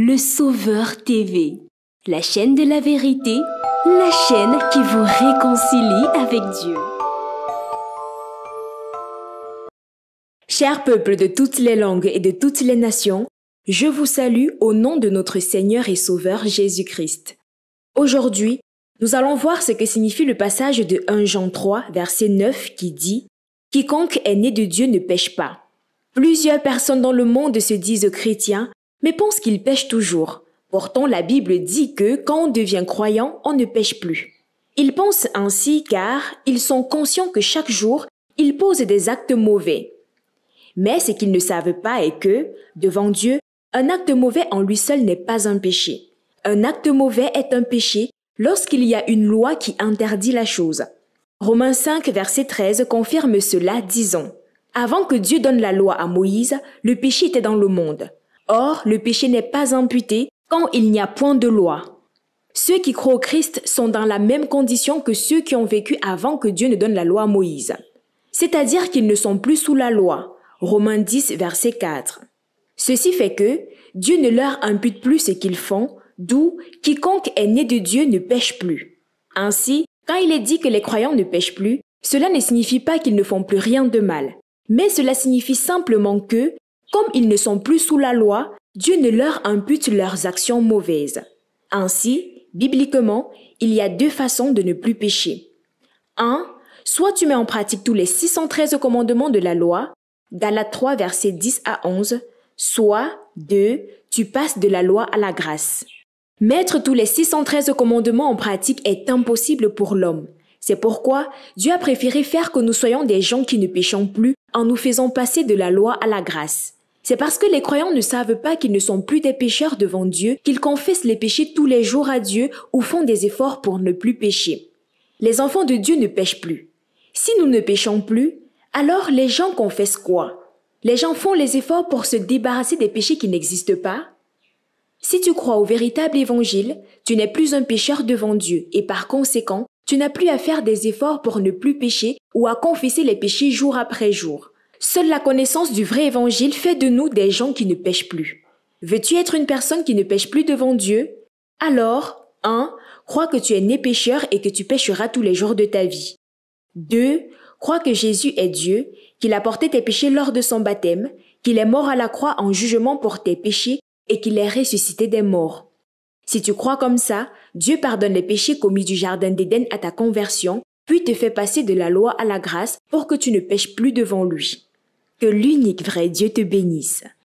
Le Sauveur TV, la chaîne de la vérité, la chaîne qui vous réconcilie avec Dieu. Chers peuples de toutes les langues et de toutes les nations, je vous salue au nom de notre Seigneur et Sauveur Jésus-Christ. Aujourd'hui, nous allons voir ce que signifie le passage de 1 Jean 3, verset 9 qui dit « Quiconque est né de Dieu ne pêche pas ». Plusieurs personnes dans le monde se disent chrétiens, mais pensent qu'ils pêchent toujours. Pourtant, la Bible dit que quand on devient croyant, on ne pêche plus. Ils pensent ainsi car ils sont conscients que chaque jour, ils posent des actes mauvais. Mais ce qu'ils ne savent pas est que, devant Dieu, un acte mauvais en lui seul n'est pas un péché. Un acte mauvais est un péché lorsqu'il y a une loi qui interdit la chose. Romains 5, verset 13 confirme cela, disant « Avant que Dieu donne la loi à Moïse, le péché était dans le monde. Or, le péché n'est pas imputé quand il n'y a point de loi. Ceux qui croient au Christ sont dans la même condition que ceux qui ont vécu avant que Dieu ne donne la loi à Moïse. C'est-à-dire qu'ils ne sont plus sous la loi. Romains 10, verset 4. Ceci fait que Dieu ne leur impute plus ce qu'ils font, d'où quiconque est né de Dieu ne pêche plus. Ainsi, quand il est dit que les croyants ne pêchent plus, cela ne signifie pas qu'ils ne font plus rien de mal. Mais cela signifie simplement que, comme ils ne sont plus sous la loi, Dieu ne leur impute leurs actions mauvaises. Ainsi, bibliquement, il y a deux façons de ne plus pécher. 1. Soit tu mets en pratique tous les 613 commandements de la loi, Galates 3, versets 10 à 11, soit 2. Tu passes de la loi à la grâce. Mettre tous les 613 commandements en pratique est impossible pour l'homme. C'est pourquoi Dieu a préféré faire que nous soyons des gens qui ne péchons plus en nous faisant passer de la loi à la grâce. C'est parce que les croyants ne savent pas qu'ils ne sont plus des pécheurs devant Dieu, qu'ils confessent les péchés tous les jours à Dieu ou font des efforts pour ne plus pécher. Les enfants de Dieu ne pêchent plus. Si nous ne péchons plus, alors les gens confessent quoi? Les gens font les efforts pour se débarrasser des péchés qui n'existent pas? Si tu crois au véritable évangile, tu n'es plus un pécheur devant Dieu et par conséquent, tu n'as plus à faire des efforts pour ne plus pécher ou à confesser les péchés jour après jour. Seule la connaissance du vrai évangile fait de nous des gens qui ne pêchent plus. Veux-tu être une personne qui ne pêche plus devant Dieu? Alors, 1. Crois que tu es né pécheur et que tu pécheras tous les jours de ta vie. 2. Crois que Jésus est Dieu, qu'il a porté tes péchés lors de son baptême, qu'il est mort à la croix en jugement pour tes péchés et qu'il est ressuscité des morts. Si tu crois comme ça, Dieu pardonne les péchés commis du jardin d'Éden à ta conversion, puis te fait passer de la loi à la grâce pour que tu ne pêches plus devant lui. Que l'unique vrai Dieu te bénisse.